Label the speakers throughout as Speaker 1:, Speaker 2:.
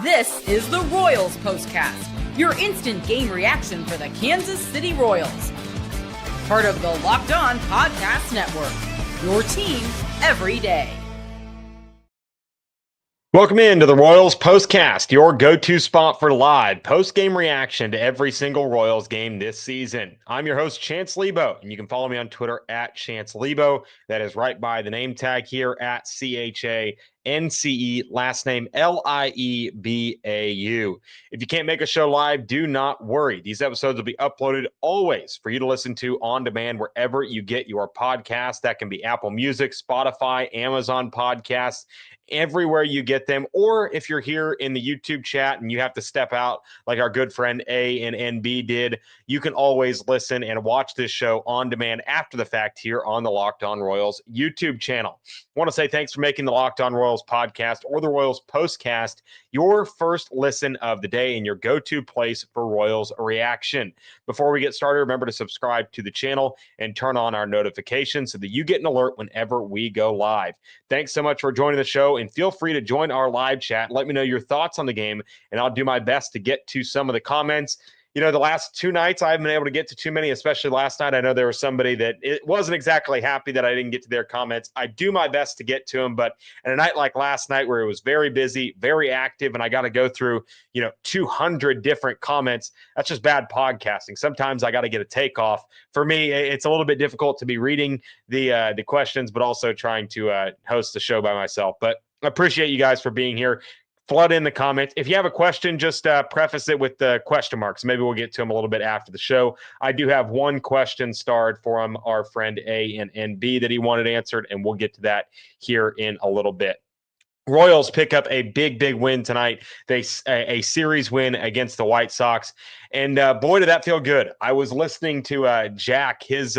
Speaker 1: This is the Royals POSTCAST, your instant game reaction for the Kansas City Royals. Part of the Locked On Podcast Network, your team every day.
Speaker 2: Welcome into the Royals POSTCAST, your go-to spot for live post-game reaction to every single Royals game this season. I'm your host, Chance Liebau, and you can follow me on Twitter at Chance Liebau. That is right by the name tag here at CHANCE, last name Liebeau. If you can't make a show live, do not worry. These episodes will be uploaded always for you to listen to on demand wherever you get your podcast. That can be Apple Music, Spotify, Amazon Podcasts, everywhere you get them. Or if you're here in the YouTube chat and you have to step out like our good friend A and NB did, you can always listen and watch this show on demand after the fact here on the Locked On Royals YouTube channel. I want to say thanks for making the Locked On Royals podcast or the Royals POSTCAST your first listen of the day and your go-to place for Royals reaction. Before we get started, remember to subscribe to the channel and turn on our notifications so that you get an alert whenever we go live. Thanks so much for joining the show, and feel free to join our live chat. Let me know your thoughts on the game, and I'll do my best to get to some of the comments. You know, the last two nights, I haven't been able to get to too many, especially last night. I know there was somebody that it wasn't exactly happy that I didn't get to their comments. I do my best to get to them, but in a night like last night where it was very busy, very active, and I got to go through, 200 different comments, that's just bad podcasting. Sometimes I got to get a takeoff. For me, it's a little bit difficult to be reading the questions, but also trying to host the show by myself. But I appreciate you guys for being here. Flood in the comments. If you have a question, just preface it with the question marks. Maybe we'll get to them a little bit after the show. I do have one question starred from our friend A and NB that he wanted answered, and we'll get to that here in a little bit. Royals pick up a big win tonight. A series win against the White Sox, and boy, did that feel good. I was listening to Jack, his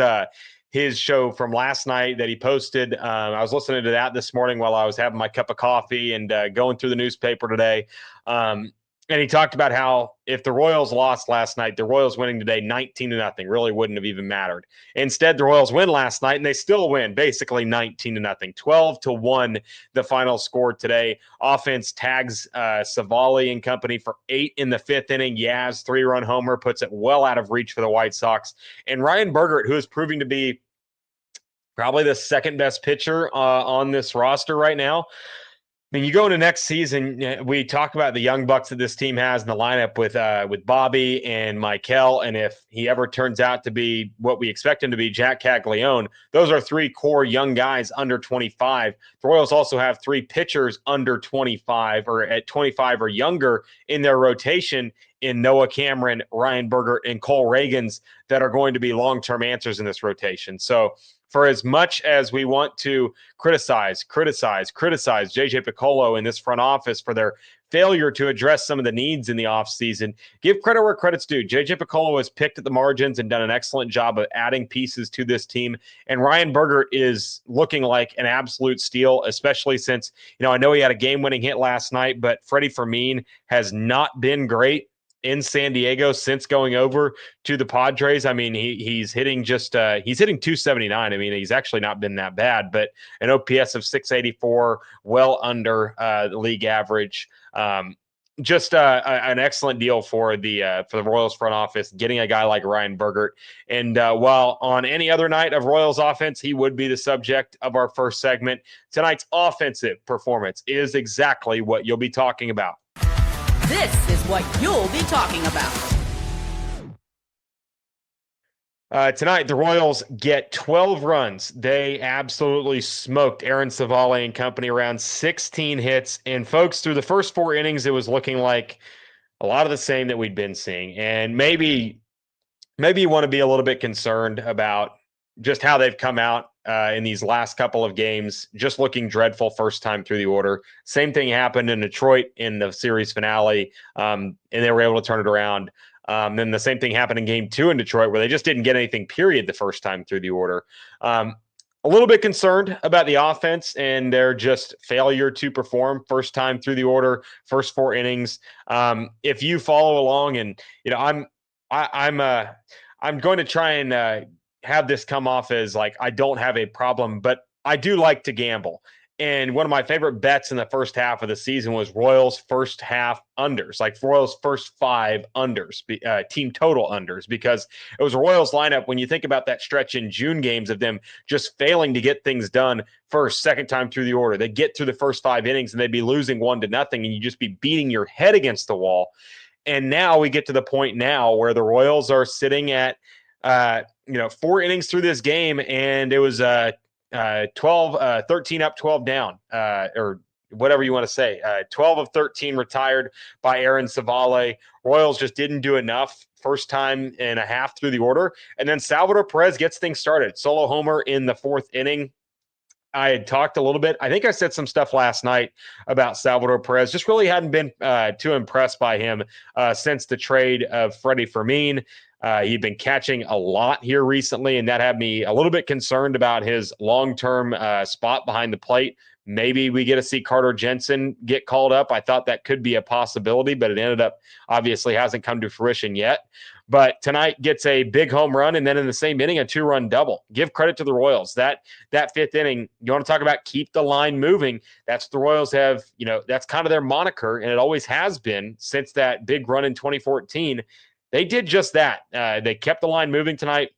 Speaker 2: show from last night that he posted. I was listening to that this morning while I was having my cup of coffee and going through the newspaper today. And he talked about how if the Royals lost last night, the Royals winning today 19-0 really wouldn't have even mattered. Instead, the Royals win last night, and they still win basically 19-0. 12-1, the final score today. Offense tags Salvy and company for 8 in the 5th inning. Yaz, 3-run homer, puts it well out of reach for the White Sox. And Ryan Bergert, who is proving to be probably the second best pitcher on this roster right now. I mean, you go into next season, we talk about the young bucks that this team has in the lineup with Bobby and Michael, and if he ever turns out to be what we expect him to be, Jack Caglione, those are 3 core young guys under 25. The Royals also have 3 pitchers under 25 or at 25 or younger in their rotation in Noah Cameron, Ryan Bergert, and Cole Reagans that are going to be long-term answers in this rotation. So for as much as we want to criticize JJ Picollo in this front office for their failure to address some of the needs in the offseason, give credit where credit's due. JJ Picollo has picked at the margins and done an excellent job of adding pieces to this team. And Ryan Bergert is looking like an absolute steal, especially since, I know he had a game-winning hit last night, but Freddie Fermin has not been great in San Diego since going over to the Padres. I mean, he's hitting he's hitting 279. I mean, he's actually not been that bad, but an OPS of 684, well under the league average. Just an excellent deal for the Royals front office, getting a guy like Ryan Bergert. And while on any other night of Royals offense, he would be the subject of our first segment, tonight's offensive performance is exactly what you'll be talking about.
Speaker 1: This is what you'll be talking about.
Speaker 2: Tonight, the Royals get 12 runs. They absolutely smoked Aaron Salvy and company, around 16 hits. And folks, through the first 4 innings, it was looking like a lot of the same that we'd been seeing. And maybe you want to be a little bit concerned about just how they've come out in these last couple of games, just looking dreadful first time through the order. Same thing happened in Detroit in the series finale, and they were able to turn it around. Then the same thing happened in game 2 in Detroit, where they just didn't get anything, period, the first time through the order. A little bit concerned about the offense and their just failure to perform first time through the order, first 4 innings. If you follow along, and I'm going to try and have this come off as like I don't have a problem, but I do like to gamble. And one of my favorite bets in the first half of the season was Royals first half unders, like Royals first 5 unders, team total unders, because it was a Royals lineup. When you think about that stretch in June games of them just failing to get things done second time through the order, they get through the first 5 innings and they'd be losing 1-0, and you just be beating your head against the wall. And now we get to the point now where the Royals are sitting at, 4 innings through this game, and it was 13 up, 12 down, or whatever you want to say. 12 of 13 retired by Aaron Savale. Royals just didn't do enough first time and a half through the order. And then Salvador Perez gets things started. Solo homer in the 4th inning. I had talked a little bit. I think I said some stuff last night about Salvador Perez. Just really hadn't been too impressed by him since the trade of Freddie Fermin. He'd been catching a lot here recently, and that had me a little bit concerned about his long-term spot behind the plate. Maybe we get to see Carter Jensen get called up. I thought that could be a possibility, but it ended up obviously hasn't come to fruition yet. But tonight gets a big home run, and then in the same inning, a 2-run double. Give credit to the Royals. That 5th inning, you want to talk about keep the line moving. That's what the Royals have, that's kind of their moniker, and it always has been since that big run in 2014. They did just that. They kept the line moving tonight.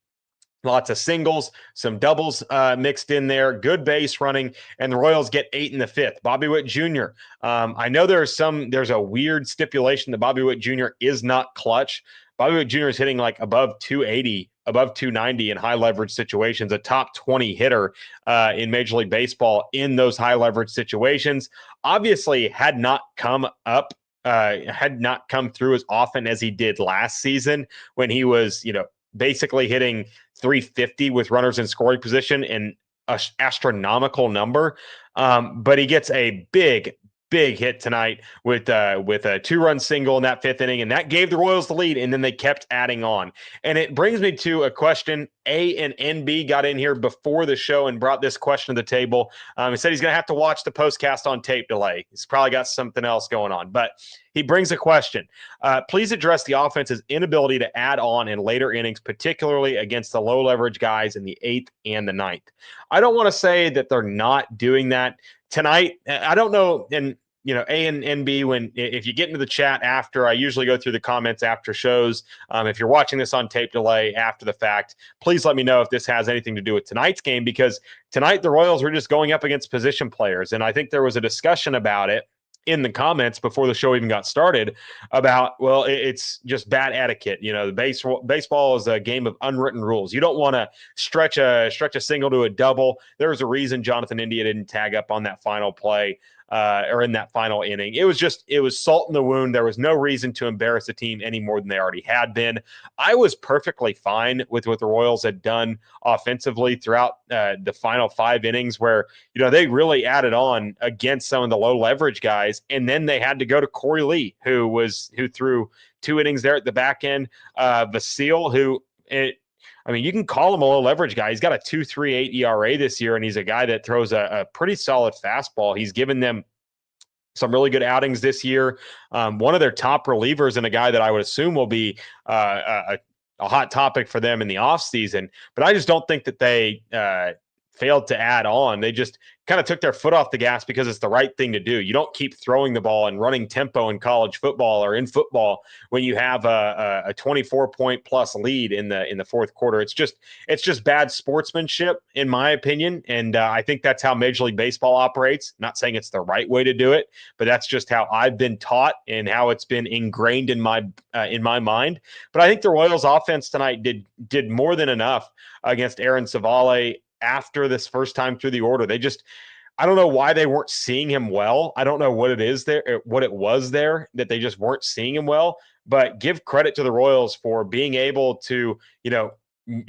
Speaker 2: Lots of singles, some doubles mixed in there, good base running, and the Royals get 8 in the 5th. Bobby Witt Jr. I know there's a weird stipulation that Bobby Witt Jr. is not clutch. Bobby Witt Jr. is hitting like above 280, above 290 in high leverage situations, a top 20 hitter in Major League Baseball in those high leverage situations. Obviously had not come through as often as he did last season when he was, basically hitting 350 with runners in scoring position, in an astronomical number. But he gets a big hit tonight with a 2-run single in that 5th inning, and that gave the Royals the lead, and then they kept adding on. And it brings me to a question. A and NB got in here before the show and brought this question to the table. He said he's going to have to watch the postcast on tape delay. He's probably got something else going on, but he brings a question. Please address the offense's inability to add on in later innings, particularly against the low leverage guys in the 8th and the 9th. I don't want to say that they're not doing that tonight. I don't know. And, A and NB, if you get into the chat after, I usually go through the comments after shows. If you're watching this on tape delay after the fact, please let me know if this has anything to do with tonight's game, because tonight the Royals were just going up against position players. And I think there was a discussion about it in the comments before the show even got started about, well, it's just bad etiquette. The baseball is a game of unwritten rules. You don't want to stretch a single to a double. There's a reason Jonathan India didn't tag up on that final play or in that final inning. It was salt in the wound. There was no reason to embarrass the team any more than they already had been. I was perfectly fine with what the Royals had done offensively throughout the final 5 innings, where, they really added on against some of the low leverage guys. And then they had to go to Corey Lee, who threw 2 innings there at the back end. Vasile, you can call him a low leverage guy. He's got a 2.38 ERA this year, and he's a guy that throws a pretty solid fastball. He's given them some really good outings this year. One of their top relievers, and a guy that I would assume will be a hot topic for them in the offseason. But I just don't think that they failed to add on. They just kind of took their foot off the gas because it's the right thing to do. You don't keep throwing the ball and running tempo in college football or in football when you have a 24-point plus lead in the fourth quarter. It's just bad sportsmanship, in my opinion. And I think that's how Major League Baseball operates. Not saying it's the right way to do it, but that's just how I've been taught and how it's been ingrained in my mind. But I think the Royals offense tonight did more than enough against Aaron Savale after this first time through the order. I don't know why they weren't seeing him well. I don't know what it was there that they just weren't seeing him well, but give credit to the Royals for being able to,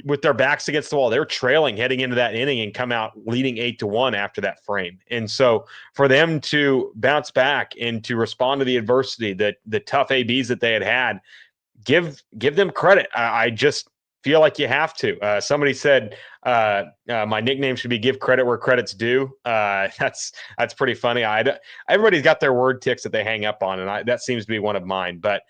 Speaker 2: with their backs against the wall, they're trailing heading into that inning and come out leading 8-1 after that frame. And so for them to bounce back and to respond to the adversity, the tough ABs that they had, give them credit. I just feel like you have to. Somebody said my nickname should be "Give Credit Where Credit's Due." That's pretty funny. Everybody's got their word ticks that they hang up on, and that seems to be one of mine. But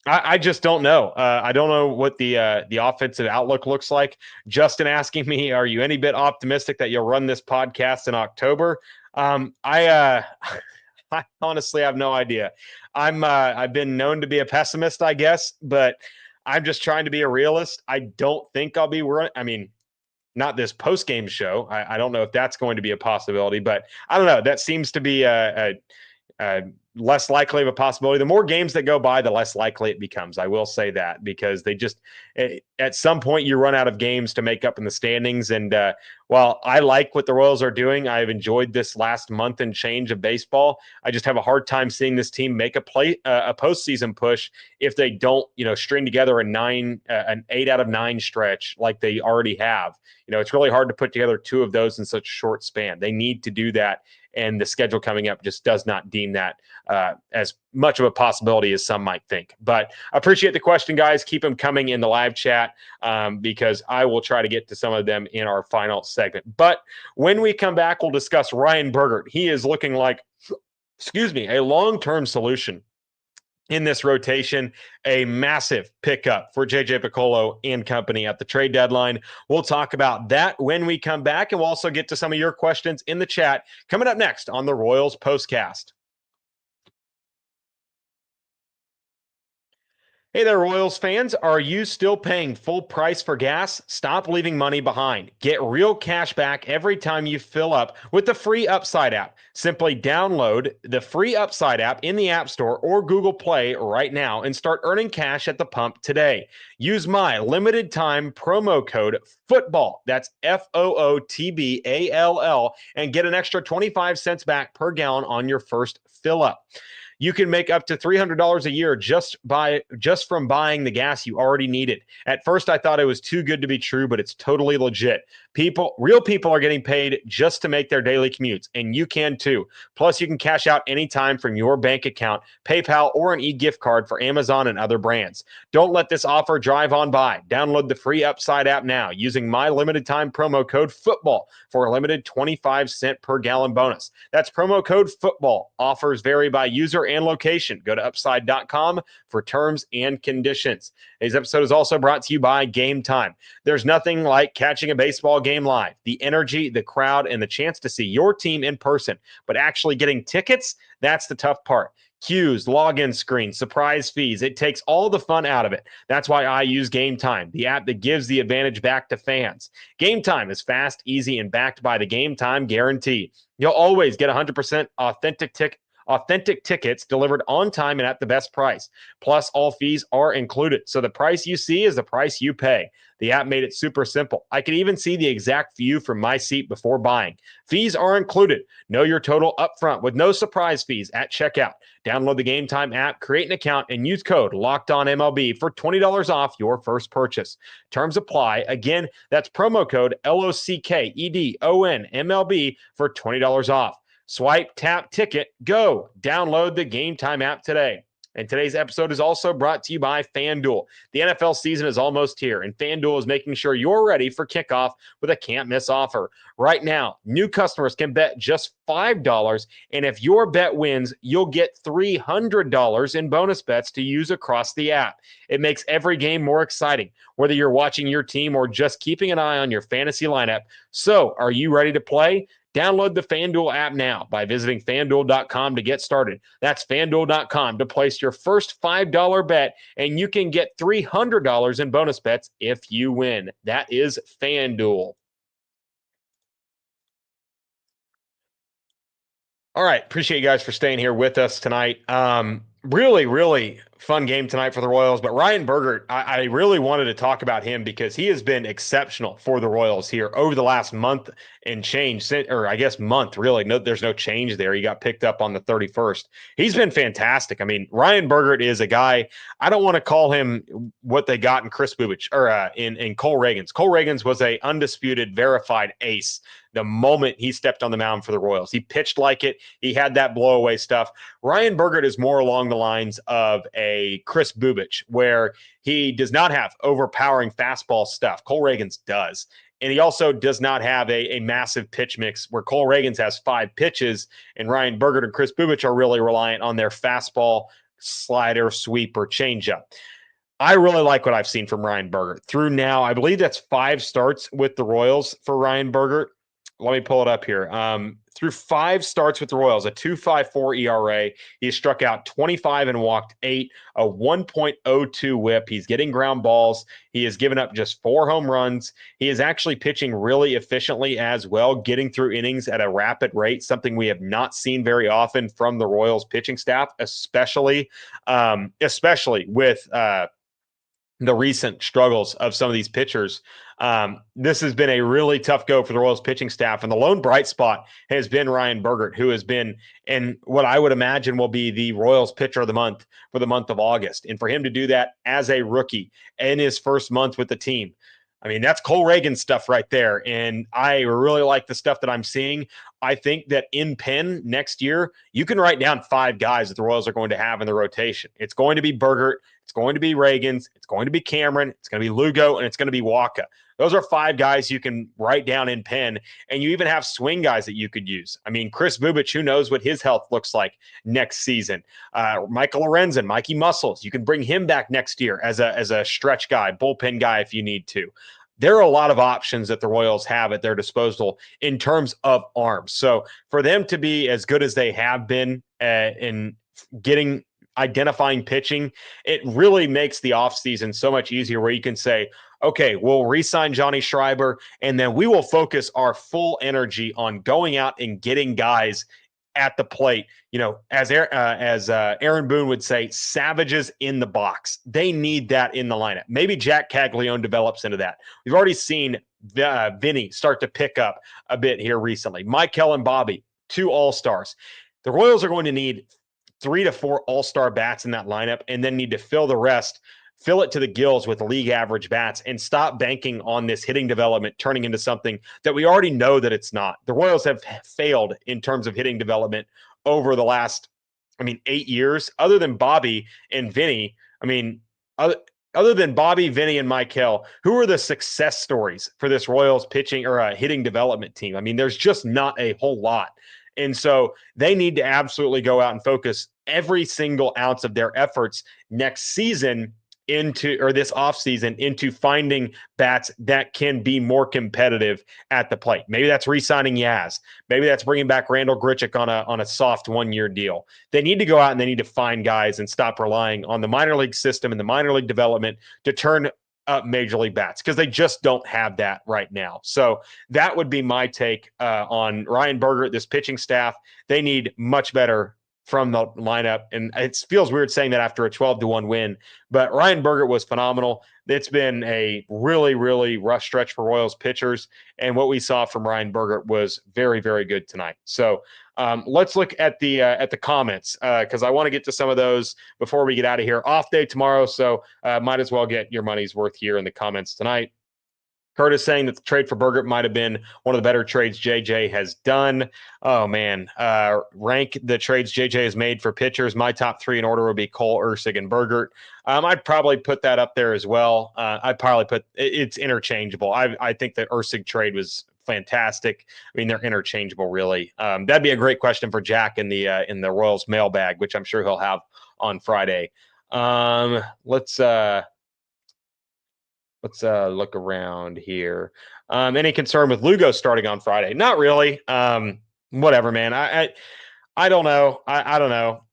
Speaker 2: I just don't know. I don't know what the offensive outlook looks like. Justin asking me, are you any bit optimistic that you'll run this podcast in October? I honestly have no idea. I've been known to be a pessimist, I guess, but I'm just trying to be a realist. I don't think I'll be running. I mean, not this post game show. I don't know if that's going to be a possibility, but I don't know. That seems to be less likely of a possibility. The more games that go by, the less likely it becomes. I will say that, because they just, at some point you run out of games to make up in the standings. And while I like what the Royals are doing, I've enjoyed this last month and change of baseball. I just have a hard time seeing this team make a postseason push if they don't, string together an 8 out of 9 stretch like they already have. It's really hard to put together 2 of those in such a short span. They need to do that. And the schedule coming up just does not deem that as much of a possibility as some might think. But I appreciate the question, guys. Keep them coming in the live chat because I will try to get to some of them in our final segment. But when we come back, we'll discuss Ryan Bergert. He is looking like, a long-term solution in this rotation, a massive pickup for JJ Picollo and company at the trade deadline. We'll talk about that when we come back, and we'll also get to some of your questions in the chat coming up next on the Royals Postcast. Hey there, Royals fans. Are you still paying full price for gas? Stop leaving money behind. Get real cash back every time you fill up with the free Upside app. Simply download the free Upside app in the App Store or Google Play right now and start earning cash at the pump today. Use my limited time promo code FOOTBALL, that's FOOTBALL, and get an extra 25 cents back per gallon on your first fill up. You can make up to $300 a year just from buying the gas you already needed. At first, I thought it was too good to be true, but it's totally legit. Real people are getting paid just to make their daily commutes, and you can too. Plus, you can cash out anytime from your bank account, PayPal, or an e-gift card for Amazon and other brands. Don't let this offer drive on by. Download the free Upside app now using my limited time promo code FOOTBALL for a limited 25 cent per gallon bonus. That's promo code FOOTBALL. Offers vary by user and location. Go to upside.com for terms and conditions. Today's episode is also brought to you by Gametime. There's nothing like catching a baseball game live. The energy, the crowd, and the chance to see your team in person. But actually getting tickets, that's the tough part. Queues, login screens, surprise fees. It takes all the fun out of it. That's why I use Gametime, the app that gives the advantage back to fans. Gametime is fast, easy, and backed by the Gametime guarantee. You'll always get 100% authentic tickets delivered on time and at the best price. Plus, all fees are included. So the price you see is the price you pay. The app made it super simple. I can even see the exact view from my seat before buying. Fees are included. Know your total upfront with no surprise fees at checkout. Download the Gametime app, create an account, and use code LOCKEDONMLB for $20 off your first purchase. Terms apply. Again, that's promo code LOCKEDONMLB for $20 off. Swipe, tap, ticket, go. Download the Gametime app today. And today's episode is also brought to you by FanDuel. The NFL season is almost here, and FanDuel is making sure you're ready for kickoff with a can't-miss offer. Right now, new customers can bet just $5, and if your bet wins, you'll get $300 in bonus bets to use across the app. It makes every game more exciting, whether you're watching your team or just keeping an eye on your fantasy lineup. So, are you ready to play? Download the FanDuel app now by visiting FanDuel.com to get started. That's FanDuel.com to place your first $5 bet, and you can get $300 in bonus bets if you win. That is FanDuel. All right. Appreciate you guys for staying here with us tonight. Really fun game tonight for the Royals. But Ryan Bergert, I really wanted to talk about him because he has been exceptional for the Royals here over the last month and change, or I guess month, really. No, there's no change there. He got picked up on the 31st. He's been fantastic. I mean, Ryan Bergert is a guy, I don't want to call him what they got in Chris Bubich or in Cole Reagans. Cole Reagans was a undisputed, verified ace the moment he stepped on the mound for the Royals. He pitched like it. He had that blowaway stuff. Ryan Bergert is more along the lines of a Chris Bubich, where he does not have overpowering fastball stuff. Cole Reagans does. And he also does not have a massive pitch mix where Cole Reagans has 5 pitches and Ryan Bergert and Chris Bubich are really reliant on their fastball, slider, sweep, or changeup. I really like what I've seen from Ryan Bergert through now. I believe that's 5 starts with the Royals for Ryan Bergert. Let me pull it up here. Through 5 starts with the Royals, a 2.54 ERA. He struck out 25 and walked 8, a 1.02 whip. He's getting ground balls. He has given up just 4 home runs. He is actually pitching really efficiently as well, getting through innings at a rapid rate, something we have not seen very often from the Royals pitching staff, especially with the recent struggles of some of these pitchers. This has been a really tough go for the Royals pitching staff. And the lone bright spot has been Ryan Bergert, who has been in what I would imagine will be the Royals pitcher of the month for the month of August. And for him to do that as a rookie in his first month with the team, I mean, that's Cole Reagan stuff right there. And I really like the stuff that I'm seeing. I think that in Penn next year, you can write down 5 guys that the Royals are going to have in the rotation. It's going to be Bergert. It's going to be Reagans. It's going to be Cameron. It's going to be Lugo. And it's going to be Waka. Those are 5 guys you can write down in Penn. And you even have swing guys that you could use. I mean, Chris Bubich, who knows what his health looks like next season. Michael Lorenzen, Mikey Muscles. You can bring him back next year as a stretch guy, bullpen guy if you need to. There are a lot of options that the Royals have at their disposal in terms of arms. So for them to be as good as they have been in identifying pitching, it really makes the offseason so much easier where you can say, okay, we'll re-sign Johnny Schreiber, and then we will focus our full energy on going out and getting guys at the plate, as Aaron Boone would say, savages in the box. They need that in the lineup. Maybe Jack Caglione develops into that. We've already seen Vinny start to pick up a bit here recently. Michael and Bobby, 2 all-stars. The Royals are going to need 3 to 4 all-star bats in that lineup and then need to fill it to the gills with league average bats and stop banking on this hitting development turning into something that we already know that it's not. The Royals have failed in terms of hitting development over the last, 8 years. Other than Bobby and Vinny, other than Bobby, Vinny, and Michael, who are the success stories for this Royals pitching or hitting development team? There's just not a whole lot. And so they need to absolutely go out and focus every single ounce of their efforts next season this offseason into finding bats that can be more competitive at the plate. Maybe that's re-signing Yaz. Maybe that's bringing back Randall Grichuk on a soft 1-year deal. They need to go out and they need to find guys and stop relying on the minor league system and the minor league development to turn up major league bats because they just don't have that right now. So that would be my take on Ryan Bergert, this pitching staff. They need much better from the lineup. And it feels weird saying that after a 12-1 win, but Ryan Bergert was phenomenal. It's been a really, really rough stretch for Royals pitchers. And what we saw from Ryan Bergert was very, very good tonight. So let's look at the comments because I want to get to some of those before we get out of here. Off day tomorrow. So might as well get your money's worth here in the comments tonight. Curtis saying that the trade for Bergert might have been one of the better trades JJ has done. Oh, man. Rank the trades JJ has made for pitchers. My top 3 in order would be Cole, Ursig, and Bergert. I'd probably put that up there as well. I'd probably put it's interchangeable. I think the Ursig trade was fantastic. They're interchangeable, really. That'd be a great question for Jack in the Royals mailbag, which I'm sure he'll have on Friday. Let's look around here. Any concern with Lugo starting on Friday? Not really. Whatever, man. I don't know. I don't know.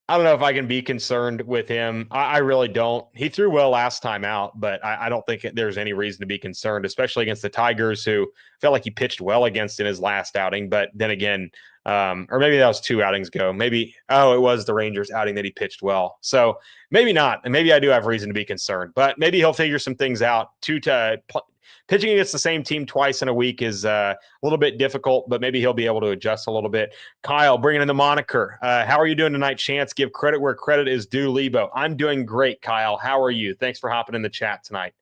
Speaker 2: I don't know if I can be concerned with him. I really don't. He threw well last time out, but I don't think there's any reason to be concerned, especially against the Tigers, who felt like he pitched well against in his last outing. But then again, or maybe that was 2 outings ago. It was the Rangers outing that he pitched well. So maybe not. And maybe I do have reason to be concerned, but maybe he'll figure some things out. Pitching against the same team twice in a week is a little bit difficult, but maybe he'll be able to adjust a little bit. Kyle, bringing in the moniker. How are you doing tonight, Chance? Give credit where credit is due, Liebau. I'm doing great, Kyle. How are you? Thanks for hopping in the chat tonight.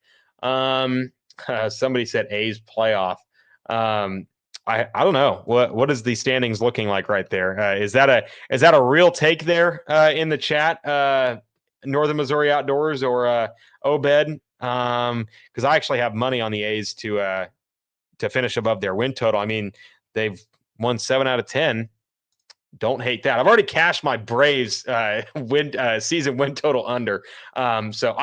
Speaker 2: Somebody said A's playoff. I don't know. What is the standings looking like right there? Is that a real take there in the chat? Northern Missouri Outdoors or Obed? Because I actually have money on the A's to finish above their win total. They've won 7 out of 10. Don't hate that. I've already cashed my Braves season win total under. So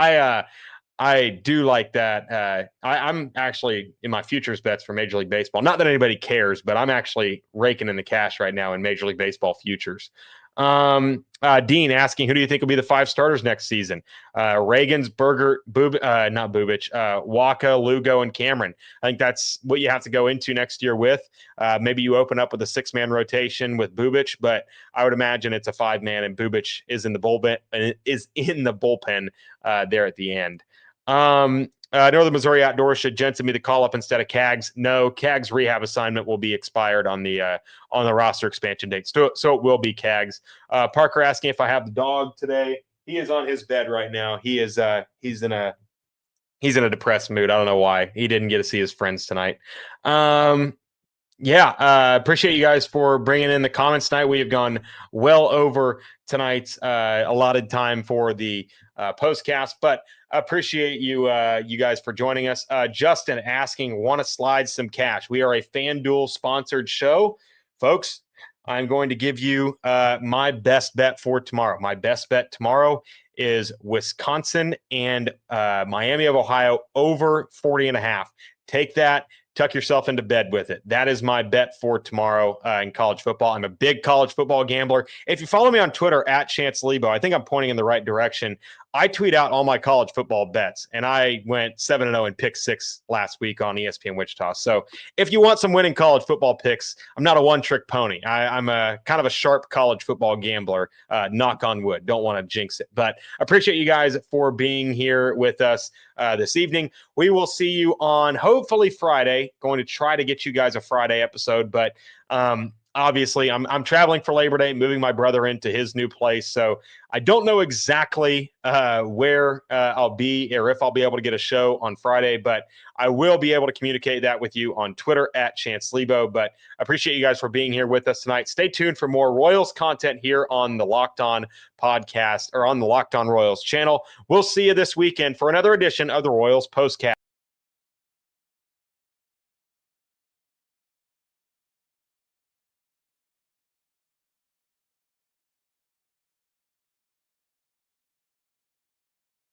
Speaker 2: I do like that. I'm actually in my futures bets for Major League Baseball. Not that anybody cares, but I'm actually raking in the cash right now in Major League Baseball futures. Dean asking, who do you think will be the 5 starters next season? Reagan's, Bergert, not Bubich, Waka, Lugo, and Cameron. I think that's what you have to go into next year with. Maybe you open up with a 6-man rotation with Bubich, but I would imagine it's a 5-man, and Bubich is in the bullpen. There at the end. Northern Missouri Outdoors, should Jensen be the call-up instead of Cags? No, Cags' rehab assignment will be expired on the roster expansion date. So it will be Cags. Parker asking if I have the dog today. He is on his bed right now. He's in a depressed mood. I don't know why. He didn't get to see his friends tonight. Appreciate you guys for bringing in the comments tonight. We have gone well over tonight's allotted time for the postcast, but appreciate you guys for joining us. Justin asking, want to slide some cash? We are a FanDuel sponsored show, folks. I'm going to give you my best bet for tomorrow. My best bet tomorrow is Wisconsin and Miami of Ohio over 40.5. Take that. Tuck yourself into bed with it. That is my bet for tomorrow in college football. I'm a big college football gambler. If you follow me on Twitter at Chance Liebau, I think I'm pointing in the right direction. I tweet out all my college football bets, and I went 7-0 in pick 6 last week on ESPN Wichita. So if you want some winning college football picks, I'm not a one-trick pony. I'm a kind of a sharp college football gambler. Knock on wood. Don't want to jinx it. But I appreciate you guys for being here with us this evening. We will see you on hopefully Friday. Going to try to get you guys a Friday episode, but obviously I'm traveling for Labor Day, moving my brother into his new place. So I don't know exactly where I'll be or if I'll be able to get a show on Friday, but I will be able to communicate that with you on Twitter at Chance Liebau. But I appreciate you guys for being here with us tonight. Stay tuned for more Royals content here on the Locked On podcast or on the Locked On Royals channel. We'll see you this weekend for another edition of the Royals Postcast.